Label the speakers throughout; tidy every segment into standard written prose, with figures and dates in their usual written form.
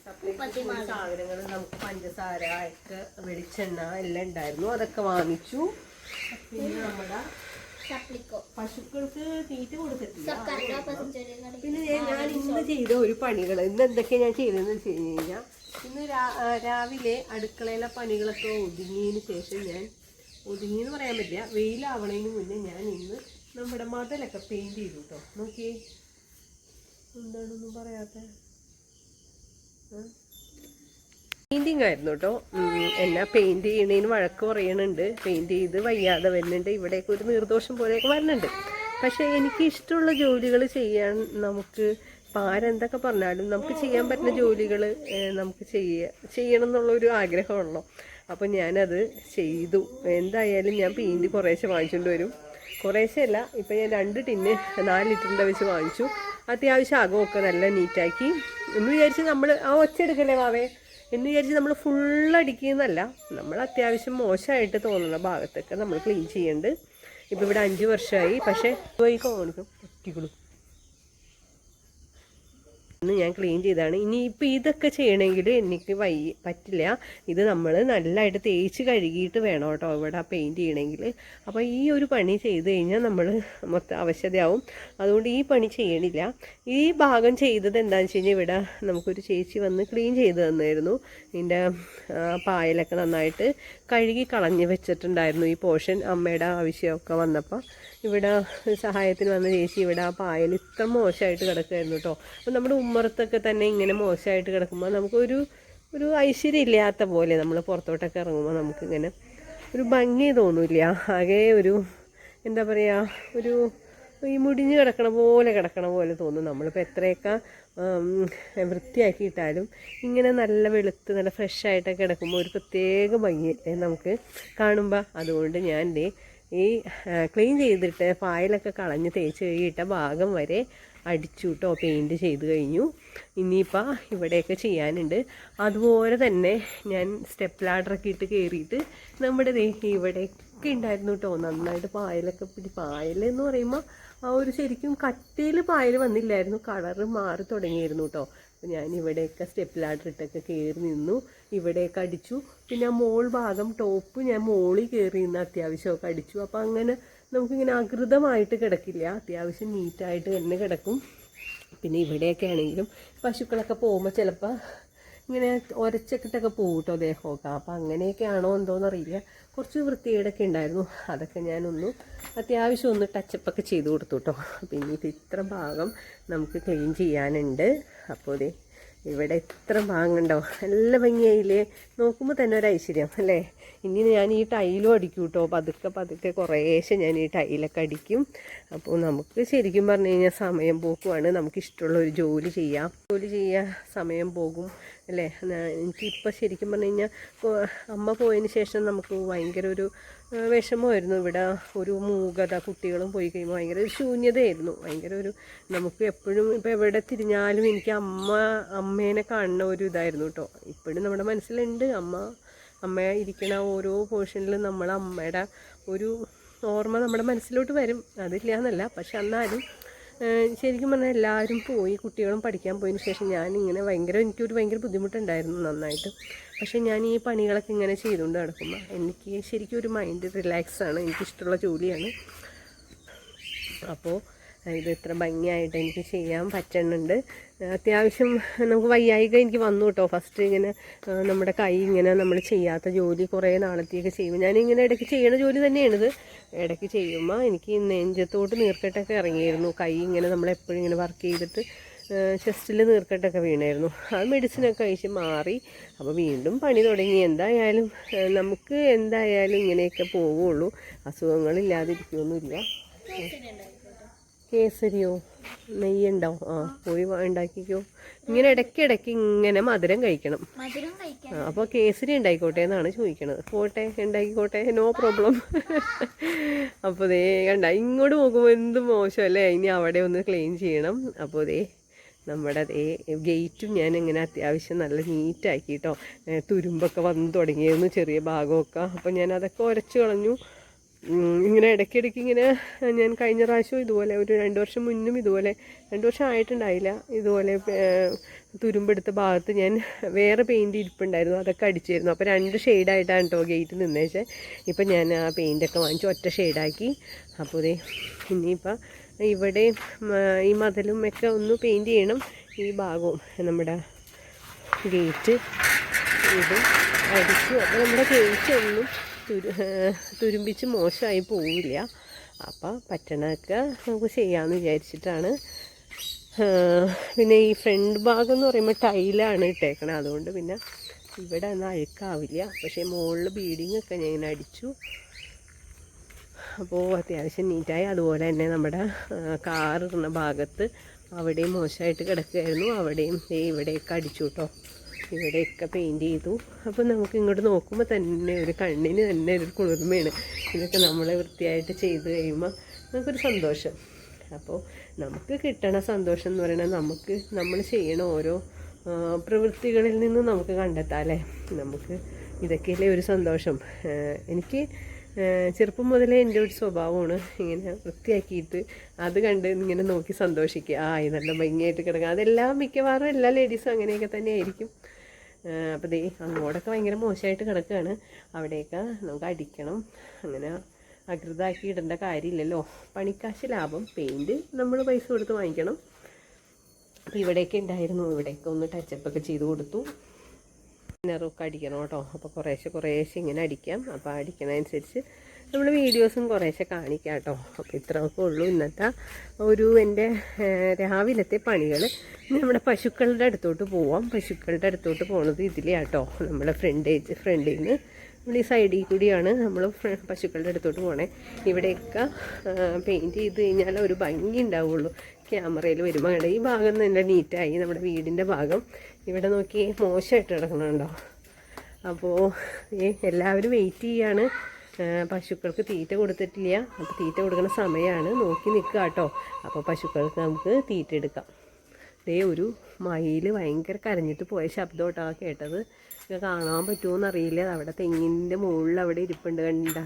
Speaker 1: സാധനങ്ങൾ നമുക്ക് പഞ്ചസാര ഒക്കെ വെളിച്ചെണ്ണ എല്ലാം ഉണ്ടായിരുന്നു, അതൊക്കെ വാങ്ങിച്ചു. പിന്നെ നമ്മുടെ പശുക്കൾക്ക് തീറ്റ കൊടുത്തിട്ടില്ല. പിന്നെ ഞാൻ ഇന്ന് ചെയ്ത ഒരു പണികൾ, ഇന്ന് എന്തൊക്കെയാണ് ഞാൻ ചെയ്തതെന്ന് വെച്ച് കഴിഞ്ഞാൽ, ഇന്ന് രാവിലെ അടുക്കളയിലെ പണികളൊക്കെ ഒതുങ്ങിയതിന് ശേഷം ഒതുങ്ങിയെന്ന് പറയാൻ പറ്റില്ല, വെയിലാവണതിന് മുന്നേ ഞാൻ ഇന്ന് നമ്മുടെ മതിലൊക്കെ പെയിന്റ് ചെയ്തു കേട്ടോ. നോക്കിയേ, എന്താണൊന്നും പറയാത്ത പെയിന്റിങ് ആയിരുന്നു കേട്ടോ. എന്നാ പെയിന്റ് ചെയ്യണേന് വഴക്ക് പറയണുണ്ട്, പെയിന്റ് ചെയ്ത് വയ്യാതെ വരുന്നുണ്ട്, ഇവിടേക്ക് ഒരു നിർദോഷം പോലെയൊക്കെ വരുന്നുണ്ട്. പക്ഷെ എനിക്ക് ഇഷ്ടമുള്ള ജോലികൾ ചെയ്യാൻ നമുക്ക് ആരെന്തൊക്കെ പറഞ്ഞാലും നമുക്ക് ചെയ്യാൻ പറ്റുന്ന ജോലികൾ നമുക്ക് ചെയ്യണം എന്നുള്ളൊരു ആഗ്രഹമുള്ളൂ. അപ്പോൾ ഞാനത് ചെയ്തു. എന്തായാലും ഞാൻ പെയിന്റ് കുറേശ്ശെ വാങ്ങിച്ചുകൊണ്ട് വരും. കുറേശ്ശെ അല്ല, ഇപ്പം ഞാൻ 2 ടിന്ന് 4 ലിറ്ററിൻ്റെ വെച്ച് വാങ്ങിച്ചു. അത്യാവശ്യം അകമൊക്കെ നല്ല നീറ്റാക്കി. എന്ന് വിചാരിച്ച് നമ്മൾ ഒച്ചെടുക്കല്ലേ വാവേ എന്ന് വിചാരിച്ച് നമ്മൾ ഫുള്ളടിക്കുന്നതല്ല, നമ്മൾ അത്യാവശ്യം മോശമായിട്ട് തോന്നുന്ന ഭാഗത്തൊക്കെ നമ്മൾ ക്ലീൻ ചെയ്യുന്നുണ്ട്. ഇപ്പോൾ ഇവിടെ 5 വർഷമായി. പക്ഷേ പോയി കോണിക്കും പറ്റിക്കുള്ളൂ ഞാൻ ക്ലീൻ ചെയ്താണ്. ഇനിയിപ്പോൾ ഇതൊക്കെ ചെയ്യണമെങ്കിൽ എനിക്ക് പറ്റില്ല. ഇത് നമ്മൾ നല്ലതായിട്ട് തേച്ച് കഴുകിയിട്ട് വേണം കേട്ടോ ഇവിടെ പെയിൻറ്റ് ചെയ്യണമെങ്കിൽ. അപ്പോൾ ഈ ഒരു പണി ചെയ്ത് കഴിഞ്ഞാൽ നമ്മൾ മൊത്തം അവശതയാവും. അതുകൊണ്ട് ഈ പണി ചെയ്യണില്ല. ഈ ഭാഗം ചെയ്തത് എന്താണെന്ന് വെച്ച് കഴിഞ്ഞാൽ, ഇവിടെ നമുക്കൊരു ചേച്ചി വന്ന് ക്ലീൻ ചെയ്ത് തന്നായിരുന്നു. ഇതിൻ്റെ പായലൊക്കെ നന്നായിട്ട് കഴുകി കളഞ്ഞ് വെച്ചിട്ടുണ്ടായിരുന്നു. ഈ പോർഷൻ അമ്മയുടെ ആവശ്യമൊക്കെ വന്നപ്പോൾ ഇവിടെ സഹായത്തിന് വന്ന ചേച്ചി ഇവിടെ ആ പായൽ ഇത്ര മോശമായിട്ട് കിടക്കുമായിരുന്നു കേട്ടോ. അപ്പം നമ്മുടെ ഉമ്മറത്തൊക്കെ തന്നെ ഇങ്ങനെ മോശമായിട്ട് കിടക്കുമ്പോൾ നമുക്കൊരു ഐശ്വര്യം ഇല്ലാത്ത പോലെ, നമ്മൾ പുറത്തോട്ടൊക്കെ ഇറങ്ങുമ്പോൾ നമുക്കിങ്ങനെ ഒരു ഭംഗി തോന്നില്ല. ആകെ എന്താ പറയുക, ഈ മുടിഞ്ഞ് കിടക്കണ പോലെ തോന്നും. നമ്മളിപ്പോൾ എത്രയൊക്കെ വൃത്തിയാക്കിയിട്ടാലും ഇങ്ങനെ നല്ല വെളുത്ത് നല്ല ഫ്രഷായിട്ടൊക്കെ കിടക്കുമ്പോൾ ഒരു പ്രത്യേക ഭംഗിയല്ലേ നമുക്ക് കാണുമ്പോൾ. അതുകൊണ്ട് ഞാൻ ഈ ക്ലീൻ ചെയ്തിട്ട് ഫയലൊക്കെ കളഞ്ഞ് തേച്ച് കഴുകിയിട്ട ഭാഗം വരെ അടിച്ചു കേട്ടോ, പെയിൻറ്റ് ചെയ്ത് കഴിഞ്ഞു. ഇനിയിപ്പോൾ ഇവിടെയൊക്കെ ചെയ്യാനുണ്ട്. അതുപോലെ തന്നെ ഞാൻ സ്റ്റെപ്പ് ലാഡറൊക്കെ ഇട്ട് കയറിയിട്ട് നമ്മുടെ ഇവിടെയൊക്കെ ഉണ്ടായിരുന്നു കേട്ടോ നന്നായിട്ട് പായലൊക്കെ പായലെന്ന് പറയുമ്പോൾ ആ ഒരു ശരിക്കും കട്ടിയിൽ പായൽ വന്നില്ലായിരുന്നു, കളറ് മാറി തുടങ്ങിയിരുന്നു കേട്ടോ. അപ്പോൾ ഞാൻ ഇവിടെയൊക്കെ സ്റ്റെപ്പ് ലാഡർ ഇട്ടൊക്കെ കയറി നിന്നു, ഇവിടെയൊക്കെ അടിച്ചു. പിന്നെ മോൾ ഭാഗം ടോപ്പ് ഞാൻ മോളിൽ കയറി നിന്ന് അത്യാവശ്യമൊക്കെ അടിച്ചു. അപ്പോൾ അങ്ങനെ നമുക്കിങ്ങനെ അകൃതമായിട്ട് കിടക്കില്ല, അത്യാവശ്യം നീറ്റായിട്ട് തന്നെ കിടക്കും. പിന്നെ ഇവിടെയൊക്കെ ആണെങ്കിലും പശുക്കളൊക്കെ പോകുമ്പോൾ ചിലപ്പോൾ ഇങ്ങനെ ഒരച്ചക്കിട്ടൊക്കെ പോകും കേട്ടോ ദേഹമൊക്കെ. അപ്പോൾ അങ്ങനെയൊക്കെ ആണോ എന്തോന്നറിയില്ല, കുറച്ച് വൃത്തികേടൊക്കെ ഉണ്ടായിരുന്നു. അതൊക്കെ ഞാനൊന്ന് അത്യാവശ്യം ഒന്ന് ടച്ചപ്പൊക്കെ ചെയ്ത് കൊടുത്തു കേട്ടോ. പിന്നെ ഇത്ര ഭാഗം നമുക്ക് ക്ലീൻ ചെയ്യാനുണ്ട്. അപ്പോൾ ഇവിടെ എത്ര ഭാഗമുണ്ടോ, നല്ല ഭംഗിയായില്ലേ, നോക്കുമ്പോൾ തന്നെ ഒരു ഐശ്വര്യം അല്ലേ. ഇനി ഞാൻ ഈ ടൈലും അടിക്കും കേട്ടോ, പതുക്കെ കുറേശ്ശെ ഞാൻ ഈ ടൈലൊക്കെ അടിക്കും. അപ്പോൾ നമുക്ക് ശരിക്കും പറഞ്ഞു കഴിഞ്ഞാൽ സമയം പോക്കുമാണ്. നമുക്കിഷ്ടമുള്ള ഒരു ജോലി ചെയ്യാൻ സമയം പോകും അല്ലേ. എനിക്കിപ്പോൾ ശരിക്കും പറഞ്ഞു കഴിഞ്ഞാൽ അമ്മ പോയതിന് ശേഷം നമുക്ക് ഭയങ്കര ഒരു വിഷമമായിരുന്നു. ഇവിടെ ഒരു മൂകത, കുട്ടികളും പോയി കഴിയുമ്പോൾ ഭയങ്കര ഒരു ശൂന്യതയായിരുന്നു. നമുക്ക് എപ്പോഴും ഇപ്പോൾ എവിടെ തിരിഞ്ഞാലും എനിക്ക് അമ്മേനെ കാണുന്ന ഒരു ഇതായിരുന്നു കേട്ടോ. ഇപ്പോഴും നമ്മുടെ മനസ്സിലുണ്ട് അമ്മ ഇരിക്കണ ഓരോ പോർഷനിലും നമ്മൾ അമ്മയുടെ ഒരു ഓർമ്മ നമ്മുടെ മനസ്സിലോട്ട് വരും, അതില്ല എന്നല്ല. പക്ഷെ എന്നാലും ശരിക്കും പറഞ്ഞാൽ എല്ലാവരും പോയി, കുട്ടികളും പഠിക്കാൻ പോയതിന് ശേഷം ഞാനിങ്ങനെ എനിക്കൊരു ഭയങ്കര ബുദ്ധിമുട്ടുണ്ടായിരുന്നു നന്നായിട്ട്. പക്ഷേ ഞാൻ ഈ പണികളൊക്കെ ഇങ്ങനെ ചെയ്തുകൊണ്ട് നടക്കുമ്പോൾ എനിക്ക് ശരിക്കും ഒരു മൈൻഡ് റിലാക്സാണ്, എനിക്കിഷ്ടമുള്ള ജോലിയാണ്. അപ്പോൾ ഇത് ഇത്ര ഭംഗിയായിട്ട് എനിക്ക് ചെയ്യാൻ പറ്റുന്നുണ്ട്. അത്യാവശ്യം നമുക്ക് വയ്യായിക എനിക്ക് വന്നു കേട്ടോ. ഫസ്റ്റ് ഇങ്ങനെ നമ്മുടെ കൈ ഇങ്ങനെ നമ്മൾ ചെയ്യാത്ത ജോലി കുറേ നാളത്തേക്ക് ചെയ്യുമ്പോൾ ഞാനിങ്ങനെ ഇടയ്ക്ക് ചെയ്യണ ജോലി തന്നെയാണിത്. ഇടയ്ക്ക് ചെയ്യുമ്പോൾ എനിക്ക് നെഞ്ചത്തോട്ട് നീർക്കെട്ടൊക്കെ ഇറങ്ങിയിരുന്നു. കൈ ഇങ്ങനെ നമ്മളെപ്പോഴും ഇങ്ങനെ വർക്ക് ചെയ്തിട്ട് ചെസ്റ്റിൽ നീർക്കെട്ടൊക്കെ വീണായിരുന്നു. അത് മെഡിസിനൊക്കെ കഴിച്ച് മാറി. അപ്പോൾ വീണ്ടും പണി തുടങ്ങി. നമുക്ക് എന്തായാലും ഇങ്ങനെയൊക്കെ പോവുള്ളൂ, അസുഖങ്ങളില്ലാതിരിക്കുകയൊന്നുമില്ല. കേസരിയോ നെയ്യുണ്ടോ? പോയി ഉണ്ടാക്കിക്കോ. ഇങ്ങനെ ഇടയ്ക്കിടയ്ക്ക് ഇങ്ങനെ മധുരം കഴിക്കണം. അപ്പോൾ കേസരി ഉണ്ടായിക്കോട്ടെ എന്നാണ് ചോദിക്കണത്. പോട്ടെ, ഉണ്ടാക്കിക്കോട്ടെ, നോ പ്രോബ്ലം. അപ്പോൾ കണ്ട ഇങ്ങോട്ട് നോക്കുമ്പോൾ എന്ത് മോശമല്ലേ. ഇനി അവിടെ ഒന്ന് ക്ലീൻ ചെയ്യണം. അപ്പോൾ നമ്മുടെ ഗേറ്റും ഞാൻ ഇങ്ങനെ അത്യാവശ്യം നല്ല നീറ്റാക്കി കേട്ടോ. തുരുമ്പൊക്കെ വന്ന് തുടങ്ങിയിരുന്നു ചെറിയ ഭാഗമൊക്കെ. അപ്പോൾ ഞാൻ അതൊക്കെ ഉരച്ച് കളഞ്ഞു. ഇങ്ങനെ ഇടയ്ക്കിടയ്ക്ക് ഇങ്ങനെ ഞാൻ കഴിഞ്ഞ പ്രാവശ്യം ഇതുപോലെ ഒരു 2 വർഷം മുന്നും ഇതുപോലെ 2 വർഷം ആയിട്ടുണ്ടായില്ല, ഇതുപോലെ തുരുമ്പെടുത്ത ഭാഗത്ത് ഞാൻ വേറെ പെയിൻറ്റ് ഇരിപ്പുണ്ടായിരുന്നു, അതൊക്കെ അടിച്ചായിരുന്നു. അപ്പോൾ 2 ഷെയ്ഡായിട്ടാണ് കേട്ടോ ഗേറ്റ് നിന്നേച്ചേ. ഇപ്പം ഞാൻ ആ പെയിൻറ്റൊക്കെ വാങ്ങിച്ച് ഒറ്റ ഷെയ്ഡാക്കി. അപ്പോൾ ഇതേ ഇനിയിപ്പോൾ ഇവിടെ ഈ മതിലും ഒക്കെ ഒന്ന് പെയിൻറ്റ് ചെയ്യണം. ഈ ഭാഗവും നമ്മുടെ ഗേറ്റ് ഇത് അടിച്ചു. അപ്പോൾ നമ്മുടെ ഗേറ്റ് ഒന്നും തുരുമ്പിച്ച് മോശമായി പോവില്ല. അപ്പോൾ പറ്റണമൊക്കെ നമുക്ക് ചെയ്യാമെന്ന് വിചാരിച്ചിട്ടാണ്. പിന്നെ ഈ ഫ്രണ്ട് ഭാഗം എന്ന് പറയുമ്പോൾ ടൈലാണ് ഇട്ടേക്കണത്, അതുകൊണ്ട് പിന്നെ ഇവിടെ ഒന്നും അഴുക്കാവില്ല. പക്ഷേ മുകളിൽ ബീഡിങ്ങൊക്കെ ഞാൻ ഇങ്ങനെ അടിച്ചു. അപ്പോൾ അത്യാവശ്യം നീറ്റായി. അതുപോലെ തന്നെ നമ്മുടെ കാറിടുന്ന ഭാഗത്ത് അവിടെയും മോശമായിട്ട് കിടക്കുകയായിരുന്നു, അവിടെയും ഇവിടെയൊക്കെ അടിച്ചു കേട്ടോ. ഇവിടെയൊക്കെ പെയിൻറ്റ് ചെയ്തു. അപ്പോൾ നമുക്ക് ഇങ്ങോട്ട് നോക്കുമ്പോൾ തന്നെ ഒരു കണ്ണിന് തന്നെ ഒരു കുളിർമയാണ്. ഇതൊക്കെ നമ്മൾ വൃത്തിയായിട്ട് ചെയ്ത് കഴിയുമ്പോൾ നമുക്കൊരു സന്തോഷം. അപ്പോൾ നമുക്ക് കിട്ടണ സന്തോഷം എന്ന് പറയുന്നത് നമ്മൾ ചെയ്യണ ഓരോ പ്രവൃത്തികളിൽ നിന്ന് നമുക്ക് കണ്ടെത്താം അല്ലേ. നമുക്ക് ഇതൊക്കെയല്ലേ ഒരു സന്തോഷം. എനിക്ക് ചെറുപ്പം മുതലേ എൻ്റെ ഒരു സ്വഭാവമാണ് ഇങ്ങനെ വൃത്തിയാക്കിയിട്ട് അത് കണ്ട് ഇങ്ങനെ നോക്കി സന്തോഷിക്കുക. ഇത് നല്ല ഭംഗിയായിട്ട് കിടക്കുക. അതെല്ലാം മിക്കവാറും എല്ലാ ലേഡീസും അങ്ങനെയൊക്കെ തന്നെ ആയിരിക്കും. അപ്പോൾ ദേ അങ്ങോട്ടൊക്കെ ഭയങ്കര മോശമായിട്ട് കിടക്കുകയാണ്, അവിടെയൊക്കെ നമുക്ക് അടിക്കണം. അങ്ങനെ അകൃതാക്കി ഇടേണ്ട കാര്യമില്ലല്ലോ. പണിക്കാശ് ലാഭം. പെയിൻറ്റ് നമ്മൾ പൈസ കൊടുത്ത് വാങ്ങിക്കണം. അപ്പോൾ ഇവിടെയൊക്കെ ഉണ്ടായിരുന്നു, ഇവിടെയൊക്കെ ഒന്ന് ടച്ചപ്പൊക്കെ ചെയ്ത് കൊടുത്തു. ഇന്നറൊക്കെ അടിക്കണം കേട്ടോ. അപ്പോൾ കുറേശ്ശെ ഇങ്ങനെ അടിക്കാം. അപ്പോൾ അടിക്കണതനുസരിച്ച് നമ്മൾ വീഡിയോസും കുറേശ്ശെ കാണിക്കാം കേട്ടോ. അപ്പോൾ ഇത്രയൊക്കെ ഉള്ളൂ ഇന്നത്തെ ഒരു എൻ്റെ രാവിലത്തെ പണികൾ. നമ്മുടെ പശുക്കളുടെ അടുത്തോട്ട് പോവാം. പശുക്കളുടെ അടുത്തോട്ട് പോകുന്നത് ഇതിലെയാട്ടോ. നമ്മുടെ ഫ്രണ്ടിൽ നിന്ന് നമ്മൾ ഈ സൈഡിൽ കൂടിയാണ് നമ്മൾ പശുക്കളുടെ അടുത്തോട്ട് പോകണേ. ഇവിടെയൊക്കെ പെയിൻറ്റ് ചെയ്ത് കഴിഞ്ഞാൽ ഒരു ഭംഗി ഉണ്ടാവുള്ളൂ ക്യാമറയിൽ വരുമ്പോൾ. അങ്ങനെ ഈ ഭാഗം നല്ല നീറ്റായി. നമ്മുടെ വീടിൻ്റെ ഭാഗം ഇവിടെ നോക്കി മോശമായിട്ട് കിടക്കണുണ്ടോ. അപ്പോൾ എല്ലാവരും വെയിറ്റ് ചെയ്യാണ്. പശുക്കൾക്ക് തീറ്റ കൊടുത്തിട്ടില്ല. അപ്പോൾ തീറ്റ കൊടുക്കുന്ന സമയമാണ്, നോക്കി നിൽക്കുക കേട്ടോ. അപ്പോൾ പശുക്കൾക്ക് നമുക്ക് തീറ്റ എടുക്കാം. ഒരു മയിൽ ഭയങ്കര കരഞ്ഞിട്ട് പോയ ശബ്ദം കേട്ടോ കേട്ടത്. ഇത് കാണാൻ പറ്റുമോയെന്ന് അറിയില്ല. അവിടെ തെങ്ങിൻ്റെ മുകളിൽ അവിടെ ഇരിപ്പുണ്ട്, കണ്ട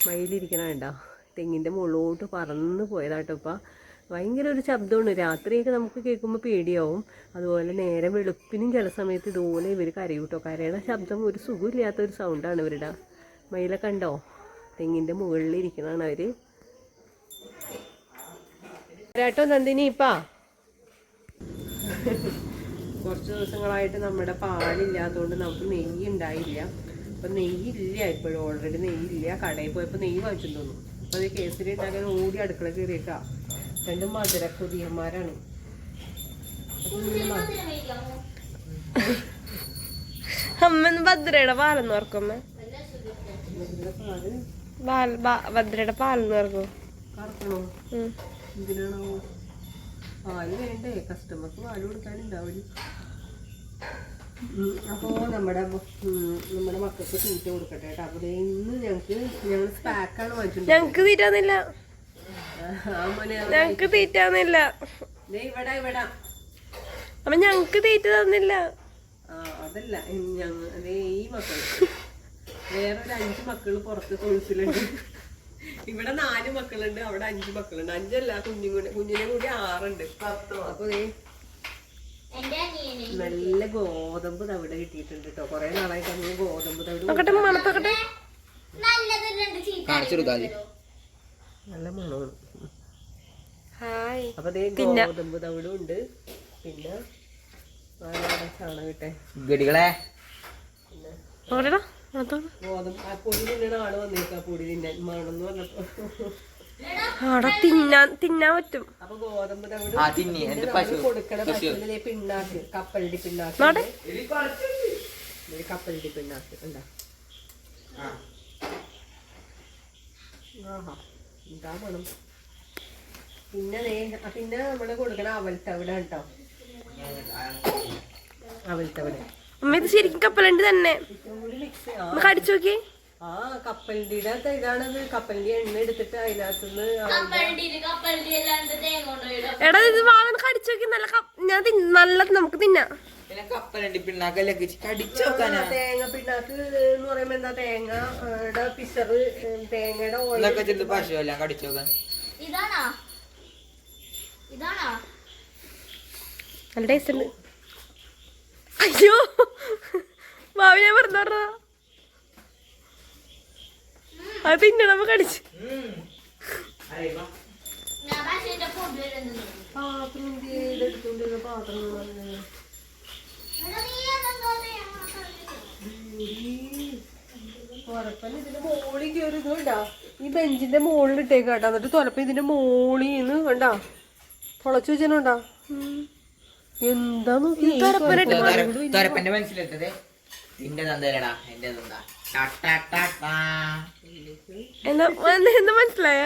Speaker 1: മയിലിരിക്കണ കണ്ടോ. തെങ്ങിൻ്റെ മുകളിലോട്ട് പറന്ന് പോയതാട്ടോ. ഇപ്പോൾ ഭയങ്കര ഒരു ശബ്ദമാണ്. രാത്രിയൊക്കെ നമുക്ക് കേൾക്കുമ്പോൾ പേടിയാവും. അതുപോലെ നേരെ വെളുപ്പിനും ചില സമയത്ത് ഇതുപോലെ ഇവർ കരയൂട്ടോ. കരയണ ശബ്ദം ഒരു സുഖമില്ലാത്തൊരു സൗണ്ടാണ് ഇവരുടെ. മയിലെ കണ്ടോ, തെങ്ങിൻ്റെ മുകളിൽ ഇരിക്കണതാണ് അവർ. കേട്ടോ നന്ദിനി. കുറച്ച് ദിവസങ്ങളായിട്ട് നമ്മുടെ പാലില്ലാത്തതുകൊണ്ട് നമുക്ക് നെയ്യ് ഉണ്ടായില്ല. അപ്പം നെയ്യില്ല ഇപ്പോഴും. ഓൾറെഡി നെയ്യില്ല. കടയിൽ പോയപ്പോൾ നെയ്യ് വാങ്ങിച്ചു തോന്നും. അപ്പോൾ അത് കേസരി ഉണ്ടാക്കാൻ ഓടി അടുക്കള കയറിയേക്കാം. 2 മധുരക്കൊതിയന്മാരാണ്.
Speaker 2: അമ്മ ഭദ്രയുടെ പാലെന്ന് ഓർക്കുമ്മ. ഭദ്രയുടെ പാലെന്ന് ഓർക്കും.
Speaker 1: കറക്കണോ? എന്തിനാണോ? പാല് വേണ്ടേ? കസ്റ്റമർക്ക് പാല് കൊടുക്കാനുണ്ടാവില്ല. അപ്പോൾ നമ്മുടെ മക്കൾക്ക് തീറ്റ കൊടുക്കട്ടെ കേട്ടോ. അപ്പോൾ ഇന്ന് ഞങ്ങൾ സ്പാക്കാണ് വാങ്ങിച്ചിട്ടുണ്ട്.
Speaker 2: ഞങ്ങക്ക് തീറ്റാന്നില്ല. ഞങ്ങക്ക് തീറ്റാന്നില്ല.
Speaker 1: ഇവിടെ
Speaker 2: അപ്പൊ ഞങ്ങക്ക് തീറ്റ തന്നില്ല.
Speaker 1: അതല്ല, ഈ മക്കൾ വേറൊരു 5 മക്കള് പുറത്ത് തൊഴുത്തിലുണ്ട്. ഇവിടെ 4 മക്കളുണ്ട്, അവിടെ 5 മക്കളുണ്ട്. 5 അല്ല, കുഞ്ഞിനെ കൂടി 6 ഉണ്ട്. അപ്പൊ നല്ല ഗോതമ്പ് തവിട് കിട്ടിയിട്ടുണ്ട് കേട്ടോ. കൊറേ നാളായിട്ട് നമ്മൾ ഗോതമ്പ് തവിട് നല്ല മണമാണ്. അപ്പൊ ഗോതമ്പ് തവിടും ഉണ്ട്. പിന്നെ ചാണകട്ടെ ഗോതമ്പ് പൊടി തിന്നണ ആള് വന്നേക്കാ. പൊടി തിന്നാൻ മണമെന്ന് പറഞ്ഞപ്പോ
Speaker 2: തിന്നാൻ പറ്റും.
Speaker 1: അപ്പൊ ഗോതമ്പ് തവിട് കൊടുക്കണ പശുവിലെ പിണ്ണാക്ക്, കപ്പലണ്ടി പിണ്ണാക്ക്, കപ്പലണ്ടി പിണ്ണാക്ക് ഉണ്ടാ. ആഹാ എന്താ മണം. പിന്നെ നമ്മള് കൊടുക്കണ അവൽത്തവിട കേട്ടോ. അവൽത്തവിട്
Speaker 2: അമ്മ ഇത് ശരിക്കും കപ്പലണ്ടി തന്നെ. കടിച്ചു നോക്കി.
Speaker 1: ആ കപ്പലണ്ടിയുടെ ഇതാണത്. കപ്പലണ്ടി എണ്ണ എടുത്തിട്ട് അതിനകത്തുനിന്ന്
Speaker 2: എടാ ഇത് വാങ്ങ കടിച്ചു നോക്കി. ഞാൻ നല്ലത് നമുക്ക് തിന്നാം.
Speaker 3: കപ്പലണ്ടി പിണ്ണാക്കല്ലേ
Speaker 1: തേങ്ങ പിണ്ണാക്ക് എന്ന് പറയുമ്പോ എന്താ, തേങ്ങയുടെ പിസറ്, തേങ്ങയുടെ ഓയിൽ.
Speaker 3: പശുവല്ല കടിച്ചോക്കാൻ.
Speaker 2: നല്ല ടേസ്റ്റ് ഉണ്ട്. അയ്യോ ഭാവി ഞാൻ വെറുതെ പറഞ്ഞതാ. അത് തിന്നെ നമ്മ കടിച്ച്.
Speaker 1: ഇതിന്റെ മോളിൽ കയറി ഇത് കണ്ടാ, ഈ ബെഞ്ചിന്റെ മുകളിൽ ഇട്ടേക്കാട്ടാ. എന്നിട്ട് തുലപ്പം ഇതിന്റെ മോളിന്ന് കണ്ടാ തുളച്ചു വെച്ചാ. എന്താ നോക്കി
Speaker 3: തുരപ്പന്റെ മനസ്സിലെത്തത് നിന്റെ തന്തേരടാ എന്റെ തന്താ.
Speaker 2: എന്താ മനസ്സിലായ?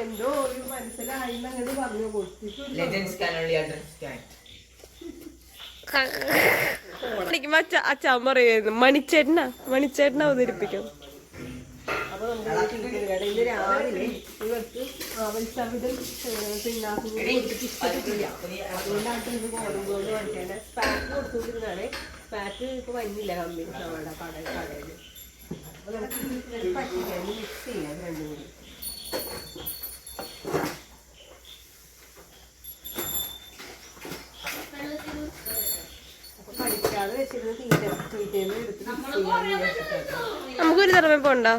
Speaker 1: എന്തോ ഒരു മനസ്സിലായി പറഞ്ഞു കൊടുത്തിട്ട്
Speaker 3: ലെജൻസ് can only understand.
Speaker 2: അച്ഛൻ പറയുമായിരുന്നു മണിച്ചേട്ടന അവതരിപ്പിക്കും.
Speaker 1: അപ്പൊ നമുക്ക് ഇന്ന് രാവിലെ ഇവർക്ക് അവൽസവിധം പിന്നാക്കും കൊടുത്തിട്ട് ഇഷ്ടപ്പെട്ടില്ല. അതുകൊണ്ടാണ് ഇത് ഗോതമ്പോണ്ട് വാങ്ങിക്കേണ്ട. സ്പാറ്റ് കൊടുത്തുകൊണ്ടിരുന്നാണ്. സ്പാറ്റ് ഇപ്പൊ വന്നില്ല കമ്പനി നമ്മുടെ കടയിൽ. അപ്പൊ നമുക്ക് പറ്റില്ല, മിക്സ് ചെയ്യാം രണ്ടും കൂടി. അപ്പൊ പഠിക്കാതെ വെച്ചിരുന്ന തീറ്റേന്ന് എടുത്ത് മിക്സ് ചെയ്യാൻ വിചാരിച്ചിട്ടാണ്.
Speaker 2: നമുക്കൊരു തറമേ പോണ്ടോ?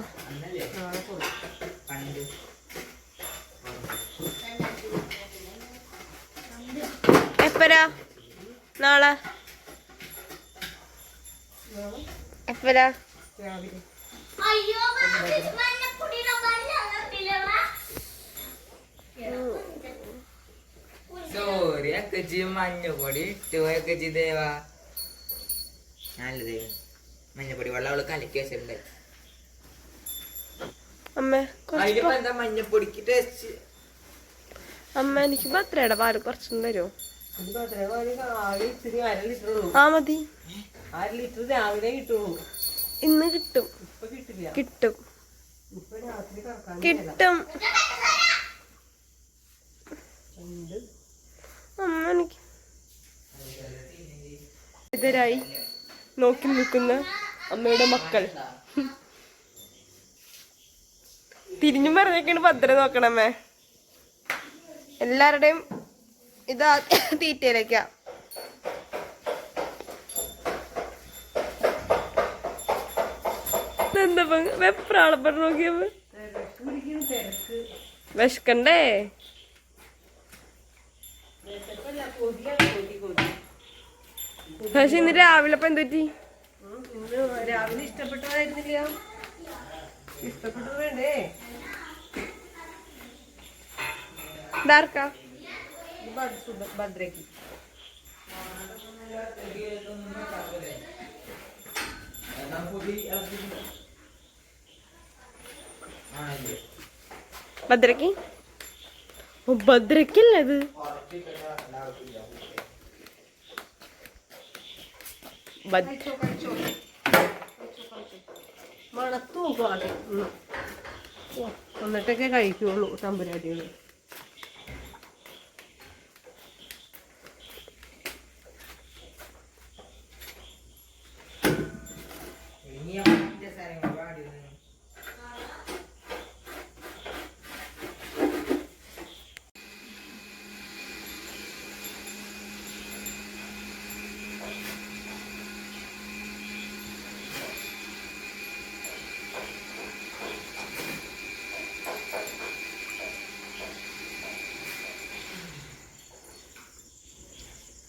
Speaker 2: എപ്പരാ നാളെ? എപ്പരാ?
Speaker 1: രാവിലെ
Speaker 3: സോറി അക്കച്ചി മഞ്ഞപ്പൊടി ഇട്ടുപോയൊക്കെ ദേവാ. നല്ലത് മഞ്ഞപ്പൊടി വെള്ളം അവള് കലക്കി വെച്ചിട്ടുണ്ട്.
Speaker 2: അമ്മ
Speaker 3: അതിലിപ്പോ എന്താ മഞ്ഞപ്പൊടിക്ക് ടേസ്റ്റ്?
Speaker 2: അമ്മ എനിക്ക് പത്രയുടെ പാല് കുറച്ചും തരുമോ?
Speaker 1: ഇത്തിരി 1/2 ലിറ്റർ ഉള്ളൂ.
Speaker 2: ആ മതി.
Speaker 1: 1/2 ലിറ്റർ രാവിലെ കിട്ടുള്ളൂ.
Speaker 2: ഇന്ന് കിട്ടും.
Speaker 1: ഇപ്പൊ കിട്ടില്ല.
Speaker 2: കിട്ടും
Speaker 1: ഇപ്പൊ രാത്രി കറക്കാൻ
Speaker 2: കിട്ടും. അമ്മ എനിക്ക് ഇതരായി നോക്കി നിൽക്കുന്ന അമ്മയുടെ മക്കൾ തിരിഞ്ഞും പറഞ്ഞേക്കാണ് ഭദ്ര നോക്കണമ്മേ. എല്ലാവരുടെയും ഇതാ തീറ്റയിലേക്കാ. എന്താ വെപ്രാളപ്പെട്ട് നോക്കിയപ്പോ വിശക്കണ്ടേ? പക്ഷെ ഇന്ന് രാവിലെ ഇപ്പൊ എന്തുപറ്റി?
Speaker 1: ഇന്ന് രാവിലെ ഇഷ്ടപ്പെട്ടതായിരുന്നില്ല. ഇഷ്ടപ്പെട്ടത് വേണ്ടേ?
Speaker 2: ഇതാർക്കാ?
Speaker 1: ഭദ്രക്ക്.
Speaker 2: ഭദ്രക്ക്? ഓ ഭദ്രക്കല്ലേ അത്?
Speaker 1: മണത്ത് നോക്കും ആദ്യം. എന്നിട്ടൊക്കെ കഴിക്കുള്ളൂ തമ്പുരാട്ടികൾ.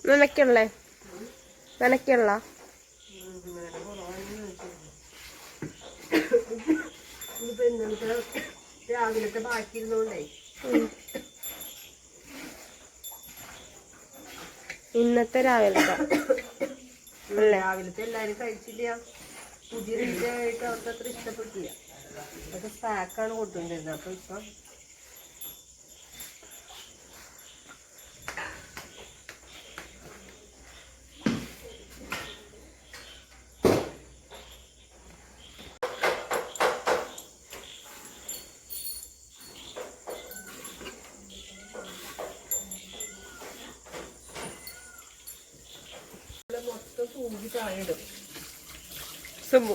Speaker 2: നനയ്ക്കുള്ളേ? നനയ്ക്കുള്ള
Speaker 1: രാവിലത്തെ ബാക്കിയിരുന്നോണ്ടേ
Speaker 2: ഇന്നത്തെ രാവിലത്തെ
Speaker 1: രാവിലത്തെ എല്ലാരും കഴിച്ചില്ല. പുതിയ രീതിയായിട്ട് അവർക്ക് അത്ര ഇഷ്ടപ്പെട്ടില്ല. അതൊക്കെ സ്പാക്കാണ് കൊണ്ടുകൊണ്ടിരുന്നത്. അപ്പൊ ഇപ്പൊ മൊത്തം തൂങ്ങി താഴെയിടും.
Speaker 2: സുബു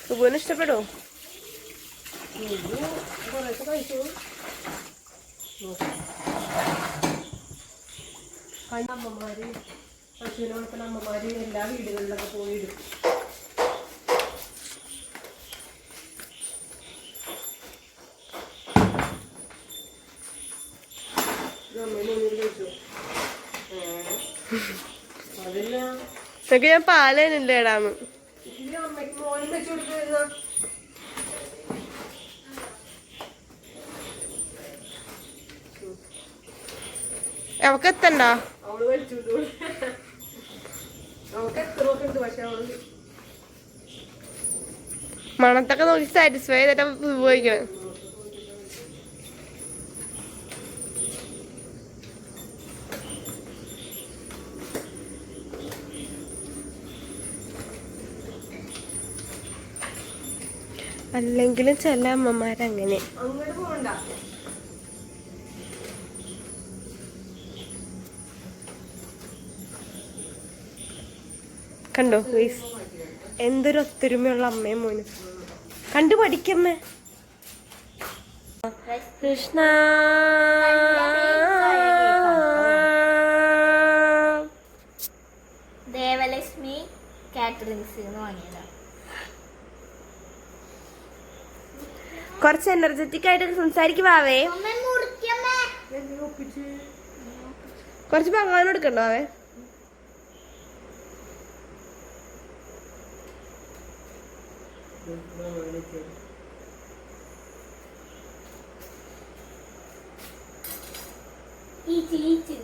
Speaker 2: സുബുവിന് ഇഷ്ടപ്പെടുമോ?
Speaker 1: കുറേശ്ശെ കഴിച്ചു കണ്ട അമ്മമാര് പശുവിനെ വളർത്തുന്ന അമ്മമാര് എല്ലാ വീടുകളിലൊക്കെ പോയിടും.
Speaker 2: ഇതൊക്കെ ഞാൻ പാലല്ലേ ഇടാന്ന്.
Speaker 1: അമ്മയ്ക്ക് മോനും വെച്ചു കൊടുക്കുന്ന
Speaker 2: അവക്ക് എത്തണ്ട.
Speaker 1: അവള് വലിച്ചു അവൾക്ക് എത്ര ഉണ്ട്, പക്ഷെ അവള്
Speaker 2: മണത്തൊക്കെ നോക്കി സാറ്റിസ്ഫൈ ചെയ്തിട്ട് ഉപയോഗിക്കണം. അല്ലെങ്കിലും ചില അമ്മമാരങ്ങനെ.
Speaker 1: അങ്ങോട്ട് പോകണ്ട.
Speaker 2: കണ്ടോ ഗയ്സ്, എന്തൊരു ഒത്തൊരുമയുള്ള അമ്മയും മോനും. കണ്ടു പഠിക്കമ്മേ. കൃഷ്ണ
Speaker 4: ദേവലക്ഷ്മി കാറ്ററിംഗ്സ് വാങ്ങിയതാണ്.
Speaker 2: കുറച്ച് എനർജറ്റിക് ആയിട്ട് സംസാരിക്കുവാവേ. കുറച്ച് ഭഗവാൻ എടുക്കണ്ടോ അവേ?
Speaker 4: ഈച്ച്